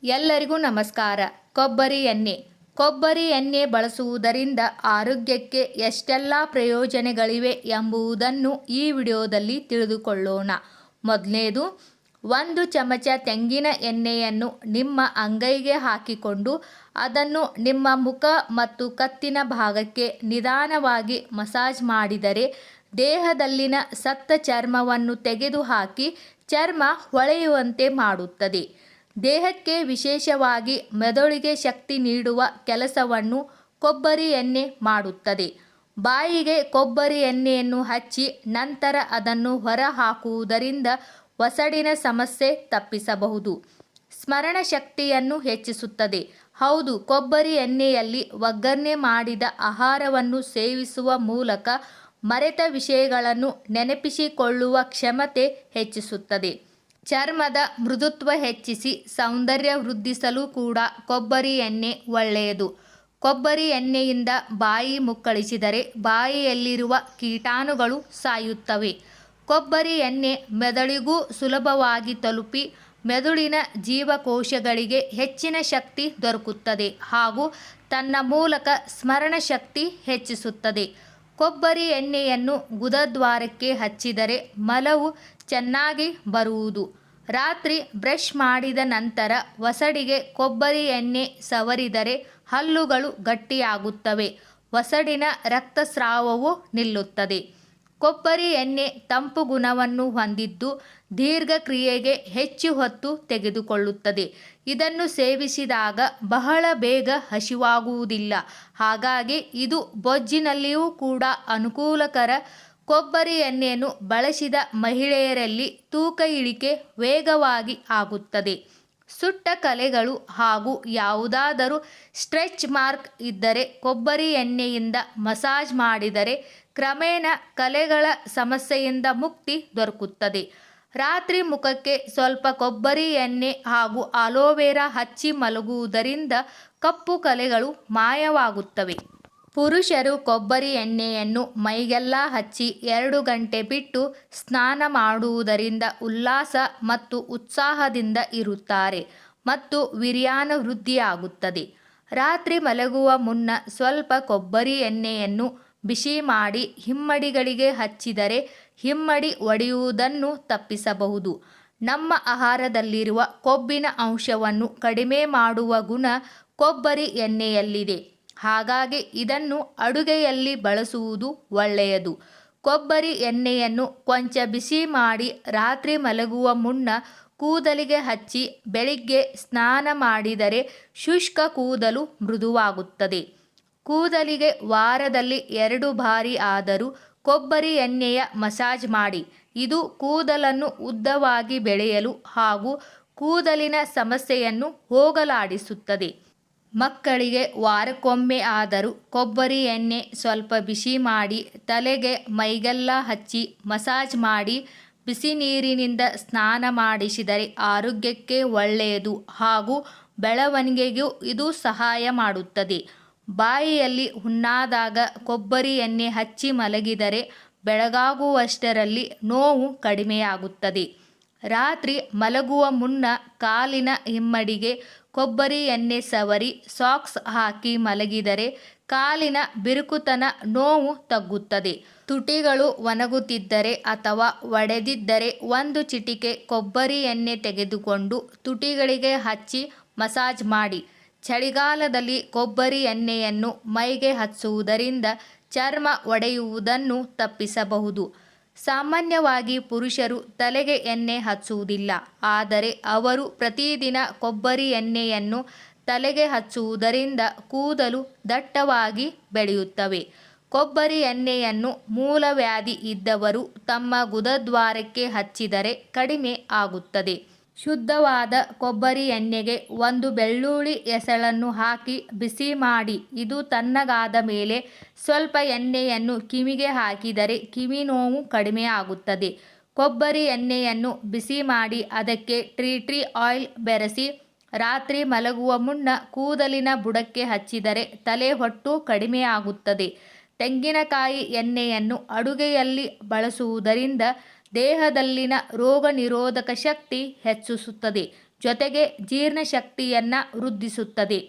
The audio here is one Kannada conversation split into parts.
ಎಲ್ಲರಿಗೂ ನಮಸ್ಕಾರ. ಕೊಬ್ಬರಿ ಎಣ್ಣೆ. ಕೊಬ್ಬರಿ ಎಣ್ಣೆ ಬಳಸುವುದರಿಂದ ಆರೋಗ್ಯಕ್ಕೆ ಎಷ್ಟೆಲ್ಲ ಪ್ರಯೋಜನಗಳಿವೆ ಎಂಬುದನ್ನು ಈ ವಿಡಿಯೋದಲ್ಲಿ ತಿಳಿದುಕೊಳ್ಳೋಣ. ಮೊದಲನೇದು, 1 ಚಮಚ ತೆಂಗಿನ ಎಣ್ಣೆಯನ್ನು ನಿಮ್ಮ ಅಂಗೈಗೆ ಹಾಕಿಕೊಂಡು ಅದನ್ನು ನಿಮ್ಮ ಮುಖ ಮತ್ತು ಕತ್ತಿನ ಭಾಗಕ್ಕೆ ನಿಧಾನವಾಗಿ ಮಸಾಜ್ ಮಾಡಿದರೆ ದೇಹದಲ್ಲಿನ ಸತ್ತ ಚರ್ಮವನ್ನು ತೆಗೆದುಹಾಕಿ ಚರ್ಮ ಹೊಳೆಯುವಂತೆ ಮಾಡುತ್ತದೆ. ದೇಹಕ್ಕೆ ವಿಶೇಷವಾಗಿ ಮೆದುಳಿಗೆ ಶಕ್ತಿ ನೀಡುವ ಕೆಲಸವನ್ನು ಕೊಬ್ಬರಿ ಎಣ್ಣೆ ಮಾಡುತ್ತದೆ. ಬಾಯಿಗೆ ಕೊಬ್ಬರಿ ಎಣ್ಣೆಯನ್ನು ಹಚ್ಚಿ ನಂತರ ಅದನ್ನು ಹೊರ ಹಾಕುವುದರಿಂದ ಒಸಡಿನ ಸಮಸ್ಯೆ ತಪ್ಪಿಸಬಹುದು. ಸ್ಮರಣ ಶಕ್ತಿಯನ್ನು ಹೆಚ್ಚಿಸುತ್ತದೆ. ಹೌದು, ಕೊಬ್ಬರಿ ಎಣ್ಣೆಯಲ್ಲಿ ಒಗ್ಗರಣೆ ಮಾಡಿದ ಆಹಾರವನ್ನು ಸೇವಿಸುವ ಮೂಲಕ ಮರೆತ ವಿಷಯಗಳನ್ನು ನೆನಪಿಸಿಕೊಳ್ಳುವ ಕ್ಷಮತೆ ಹೆಚ್ಚಿಸುತ್ತದೆ. ಚರ್ಮದ ಮೃದುತ್ವ ಹೆಚ್ಚಿಸಿ ಸೌಂದರ್ಯ ವೃದ್ಧಿಸಲು ಕೂಡ ಕೊಬ್ಬರಿ ಎಣ್ಣೆ ಒಳ್ಳೆಯದು. ಕೊಬ್ಬರಿ ಎಣ್ಣೆಯಿಂದ ಬಾಯಿ ಮುಕ್ಕಳಿಸಿದರೆ ಬಾಯಿಯಲ್ಲಿರುವ ಕೀಟಾಣುಗಳು ಸಾಯುತ್ತವೆ. ಕೊಬ್ಬರಿ ಎಣ್ಣೆ ಮೆದುಳಿಗೂ ಸುಲಭವಾಗಿ ತಲುಪಿ ಮೆದುಳಿನ ಜೀವಕೋಶಗಳಿಗೆ ಹೆಚ್ಚಿನ ಶಕ್ತಿ ದೊರಕುತ್ತದೆ ಹಾಗೂ ತನ್ನ ಮೂಲಕ ಸ್ಮರಣ ಶಕ್ತಿ ಹೆಚ್ಚಿಸುತ್ತದೆ. ಕೊಬ್ಬರಿ ಎಣ್ಣೆಯನ್ನು ಗುದದ್ವಾರಕ್ಕೆ ಹಚ್ಚಿದರೆ ಮಲವು ಚೆನ್ನಾಗಿ ಬರುವುದು. ರಾತ್ರಿ ಬ್ರಷ್ ಮಾಡಿದ ನಂತರ ಒಸಡಿಗೆ ಕೊಬ್ಬರಿ ಎಣ್ಣೆ ಸವರಿದರೆ ಹಲ್ಲುಗಳು ಗಟ್ಟಿಯಾಗುತ್ತವೆ. ಒಸಡಿನ ರಕ್ತಸ್ರಾವವು ನಿಲ್ಲುತ್ತದೆ. ಕೊಬ್ಬರಿ ಎಣ್ಣೆ ತಂಪು ಗುಣವನ್ನು ಹೊಂದಿದ್ದು ದೀರ್ಘಕ್ರಿಯೆಗೆ ಹೆಚ್ಚು ಹೊತ್ತು ತೆಗೆದುಕೊಳ್ಳುತ್ತದೆ. ಇದನ್ನು ಸೇವಿಸಿದಾಗ ಬಹಳ ಬೇಗ ಹಸಿವಾಗುವುದಿಲ್ಲ. ಹಾಗಾಗಿ ಇದು ಬೊಜ್ಜಿನಲ್ಲಿಯೂ ಕೂಡ ಅನುಕೂಲಕರ. ಕೊಬ್ಬರಿ ಎಣ್ಣೆಯನ್ನು ಬಳಸಿದ ಮಹಿಳೆಯರಲ್ಲಿ ತೂಕ ಇಳಿಕೆ ವೇಗವಾಗಿ ಆಗುತ್ತದೆ. ಸುಟ್ಟ ಕಲೆಗಳು ಹಾಗೂ ಯಾವುದಾದರೂ ಸ್ಟ್ರೆಚ್ ಮಾರ್ಕ್ ಇದ್ದರೆ ಕೊಬ್ಬರಿ ಎಣ್ಣೆಯಿಂದ ಮಸಾಜ್ ಮಾಡಿದರೆ ಕ್ರಮೇಣ ಕಲೆಗಳ ಸಮಸ್ಯೆಯಿಂದ ಮುಕ್ತಿ ದೊರಕುತ್ತದೆ. ರಾತ್ರಿ ಮುಖಕ್ಕೆ ಸ್ವಲ್ಪ ಕೊಬ್ಬರಿ ಎಣ್ಣೆ ಹಾಗೂ ಅಲೋವೆರಾ ಹಚ್ಚಿ ಮಲಗುವುದರಿಂದ ಕಪ್ಪು ಕಲೆಗಳು ಮಾಯವಾಗುತ್ತವೆ. ಪುರುಷರು ಕೊಬ್ಬರಿ ಎಣ್ಣೆಯನ್ನು ಮೈಗೆಲ್ಲ ಹಚ್ಚಿ 2 ಗಂಟೆ ಬಿಟ್ಟು ಸ್ನಾನ ಮಾಡುವುದರಿಂದ ಉಲ್ಲಾಸ ಮತ್ತು ಉತ್ಸಾಹದಿಂದ ಇರುತ್ತಾರೆ ಮತ್ತು ವೀರ್ಯಾನ ವೃದ್ಧಿಯಾಗುತ್ತದೆ. ರಾತ್ರಿ ಮಲಗುವ ಮುನ್ನ ಸ್ವಲ್ಪ ಕೊಬ್ಬರಿ ಎಣ್ಣೆಯನ್ನು ಬಿಸಿ ಮಾಡಿ ಹಿಮ್ಮಡಿಗಳಿಗೆ ಹಚ್ಚಿದರೆ ಹಿಮ್ಮಡಿ ಒಡೆಯುವುದನ್ನು ತಪ್ಪಿಸಬಹುದು. ನಮ್ಮ ಆಹಾರದಲ್ಲಿರುವ ಕೊಬ್ಬಿನ ಅಂಶವನ್ನು ಕಡಿಮೆ ಮಾಡುವ ಗುಣ ಕೊಬ್ಬರಿ ಎಣ್ಣೆಯಲ್ಲಿದೆ. ಹಾಗಾಗಿ ಇದನ್ನು ಅಡುಗೆಯಲ್ಲಿ ಬಳಸುವುದು ಒಳ್ಳೆಯದು. ಕೊಬ್ಬರಿ ಎಣ್ಣೆಯನ್ನು ಕೊಂಚ ಬಿಸಿ ಮಾಡಿ ರಾತ್ರಿ ಮಲಗುವ ಮುನ್ನ ಕೂದಲಿಗೆ ಹಚ್ಚಿ ಬೆಳಿಗ್ಗೆ ಸ್ನಾನ ಮಾಡಿದರೆ ಶುಷ್ಕ ಕೂದಲು ಮೃದುವಾಗುತ್ತದೆ. ಕೂದಲಿಗೆ ವಾರದಲ್ಲಿ 2 ಬಾರಿ ಆದರೂ ಕೊಬ್ಬರಿ ಎಣ್ಣೆಯ ಮಸಾಜ್ ಮಾಡಿ. ಇದು ಕೂದಲನ್ನು ಉದ್ದವಾಗಿ ಬೆಳೆಯಲು ಹಾಗೂ ಕೂದಲಿನ ಸಮಸ್ಯೆಯನ್ನು ಹೋಗಲಾಡಿಸುತ್ತದೆ. ಮಕ್ಕಳಿಗೆ ವಾರಕ್ಕೊಮ್ಮೆ ಆದರೂ ಕೊಬ್ಬರಿ ಎಣ್ಣೆ ಸ್ವಲ್ಪ ಬಿಸಿ ಮಾಡಿ ತಲೆಗೆ ಮೈಗೆಲ್ಲ ಹಚ್ಚಿ ಮಸಾಜ್ ಮಾಡಿ ಬಿಸಿ ನೀರಿನಿಂದ ಸ್ನಾನ ಮಾಡಿಸಿದರೆ ಆರೋಗ್ಯಕ್ಕೆ ಒಳ್ಳೆಯದು ಹಾಗೂ ಬೆಳವಣಿಗೆಗೂ ಇದು ಸಹಾಯ ಮಾಡುತ್ತದೆ. ಬಾಯಿಯಲ್ಲಿ ಹುಣ್ಣಾದಾಗ ಕೊಬ್ಬರಿ ಎಣ್ಣೆ ಹಚ್ಚಿ ಮಲಗಿದರೆ ಬೆಳಗಾಗುವಷ್ಟರಲ್ಲಿ ನೋವು ಕಡಿಮೆಯಾಗುತ್ತದೆ. ರಾತ್ರಿ ಮಲಗುವ ಮುನ್ನ ಕಾಲಿನ ಹಿಮ್ಮಡಿಗೆ ಕೊಬ್ಬರಿ ಎಣ್ಣೆ ಸವರಿ ಸಾಕ್ಸ್ ಹಾಕಿ ಮಲಗಿದರೆ ಕಾಲಿನ ಬಿರುಕುತನ ನೋವು ತಗ್ಗುತ್ತದೆ. ತುಟಿಗಳು ಒಣಗುತ್ತಿದ್ದರೆ ಅಥವಾ ಒಡೆದಿದ್ದರೆ 1 ಚಿಟಿಕೆ ಕೊಬ್ಬರಿ ಎಣ್ಣೆ ತೆಗೆದುಕೊಂಡು ತುಟಿಗಳಿಗೆ ಹಚ್ಚಿ ಮಸಾಜ್ ಮಾಡಿ. ಚಳಿಗಾಲದಲ್ಲಿ ಕೊಬ್ಬರಿ ಎಣ್ಣೆಯನ್ನು ಮೈಗೆ ಹಚ್ಚುವುದರಿಂದ ಚರ್ಮ ಒಡೆಯುವುದನ್ನು ತಪ್ಪಿಸಬಹುದು. ಸಾಮಾನ್ಯವಾಗಿ ಪುರುಷರು ತಲೆಗೆ ಎಣ್ಣೆ ಹಚ್ಚುವುದಿಲ್ಲ. ಆದರೆ ಅವರು ಪ್ರತಿದಿನ ಕೊಬ್ಬರಿ ಎಣ್ಣೆಯನ್ನು ತಲೆಗೆ ಹಚ್ಚುವುದರಿಂದ ಕೂದಲು ದಟ್ಟವಾಗಿ ಬೆಳೆಯುತ್ತವೆ. ಕೊಬ್ಬರಿ ಎಣ್ಣೆಯನ್ನು ಮೂಲವ್ಯಾಧಿ ಇದ್ದವರು ತಮ್ಮ ಗುದದ್ವಾರಕ್ಕೆ ಹಚ್ಚಿದರೆ ಕಡಿಮೆ ಆಗುತ್ತದೆ. ಶುದ್ಧವಾದ ಕೊಬ್ಬರಿ ಎಣ್ಣೆಗೆ 1 ಬೆಳ್ಳುಳ್ಳಿ ಎಸಳನ್ನು ಹಾಕಿ ಬಿಸಿ ಮಾಡಿ ಇದು ತಣ್ಣಗಾದ ಮೇಲೆ ಸ್ವಲ್ಪ ಎಣ್ಣೆಯನ್ನು ಕಿವಿಗೆ ಹಾಕಿದರೆ ಕಿವಿ ನೋವು ಕಡಿಮೆ ಆಗುತ್ತದೆ. ಕೊಬ್ಬರಿ ಎಣ್ಣೆಯನ್ನು ಬಿಸಿ ಮಾಡಿ ಅದಕ್ಕೆ ಟೀ ಆಯಿಲ್ ಬೆರೆಸಿ ರಾತ್ರಿ ಮಲಗುವ ಮುನ್ನ ಕೂದಲಿನ ಬುಡಕ್ಕೆ ಹಚ್ಚಿದರೆ ತಲೆ ಹೊಟ್ಟು ಕಡಿಮೆ ಆಗುತ್ತದೆ. ತೆಂಗಿನಕಾಯಿ ಎಣ್ಣೆಯನ್ನು ಅಡುಗೆಯಲ್ಲಿ ಬಳಸುವುದರಿಂದ ದೇಹದಲ್ಲಿನ ರೋಗ ನಿರೋಧಕ ಶಕ್ತಿ ಹೆಚ್ಚಿಸುತ್ತದೆ. ಜೊತೆಗೆ ಜೀರ್ಣಶಕ್ತಿಯನ್ನು ವೃದ್ಧಿಸುತ್ತದೆ.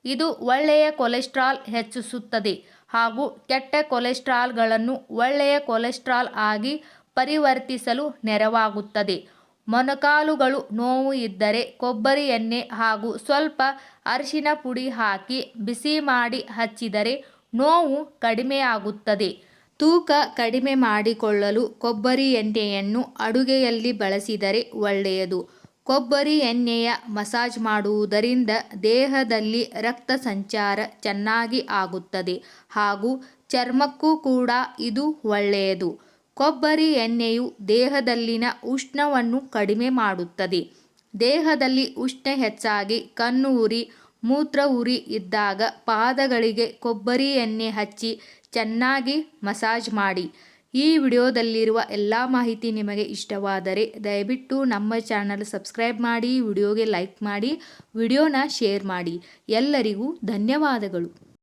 ಇದು ಒಳ್ಳೆಯ ಕೊಲೆಸ್ಟ್ರಾಲ್ ಹೆಚ್ಚಿಸುತ್ತದೆ ಹಾಗೂ ಕೆಟ್ಟ ಕೊಲೆಸ್ಟ್ರಾಲ್ಗಳನ್ನು ಒಳ್ಳೆಯ ಕೊಲೆಸ್ಟ್ರಾಲ್ ಆಗಿ ಪರಿವರ್ತಿಸಲು ನೆರವಾಗುತ್ತದೆ. ಮೊಣಕಾಲುಗಳು ನೋವು ಇದ್ದರೆ ಕೊಬ್ಬರಿ ಎಣ್ಣೆ ಹಾಗೂ ಸ್ವಲ್ಪ ಅರಿಶಿನ ಪುಡಿ ಹಾಕಿ ಬಿಸಿ ಮಾಡಿ ಹಚ್ಚಿದರೆ ನೋವು ಕಡಿಮೆಯಾಗುತ್ತದೆ. ತೂಕ ಕಡಿಮೆ ಮಾಡಿಕೊಳ್ಳಲು ಕೊಬ್ಬರಿ ಎಣ್ಣೆಯನ್ನು ಅಡುಗೆಯಲ್ಲಿ ಬಳಸಿದರೆ ಒಳ್ಳೆಯದು. ಕೊಬ್ಬರಿ ಎಣ್ಣೆಯ ಮಸಾಜ್ ಮಾಡುವುದರಿಂದ ದೇಹದಲ್ಲಿ ರಕ್ತ ಸಂಚಾರ ಚೆನ್ನಾಗಿ ಆಗುತ್ತದೆ ಹಾಗೂ ಚರ್ಮಕ್ಕೂ ಕೂಡ ಇದು ಒಳ್ಳೆಯದು. ಕೊಬ್ಬರಿ ಎಣ್ಣೆಯು ದೇಹದಲ್ಲಿನ ಉಷ್ಣವನ್ನು ಕಡಿಮೆ ಮಾಡುತ್ತದೆ. ದೇಹದಲ್ಲಿ ಉಷ್ಣ ಹೆಚ್ಚಾಗಿ ಕಣ್ಣು ಉರಿ, ಮೂತ್ರ ಉರಿ ಇದ್ದಾಗ ಪಾದಗಳಿಗೆ ಕೊಬ್ಬರಿ ಎಣ್ಣೆ ಹಚ್ಚಿ ಚೆನ್ನಾಗಿ ಮಸಾಜ್ ಮಾಡಿ. ಈ ವಿಡಿಯೋದಲ್ಲಿರುವ ಎಲ್ಲ ಮಾಹಿತಿ ನಿಮಗೆ ಇಷ್ಟವಾದರೆ ದಯವಿಟ್ಟು ನಮ್ಮ ಚಾನಲ್ ಸಬ್ಸ್ಕ್ರೈಬ್ ಮಾಡಿ, ವಿಡಿಯೋಗೆ ಲೈಕ್ ಮಾಡಿ, ವಿಡಿಯೋನ ಶೇರ್ ಮಾಡಿ. ಎಲ್ಲರಿಗೂ ಧನ್ಯವಾದಗಳು.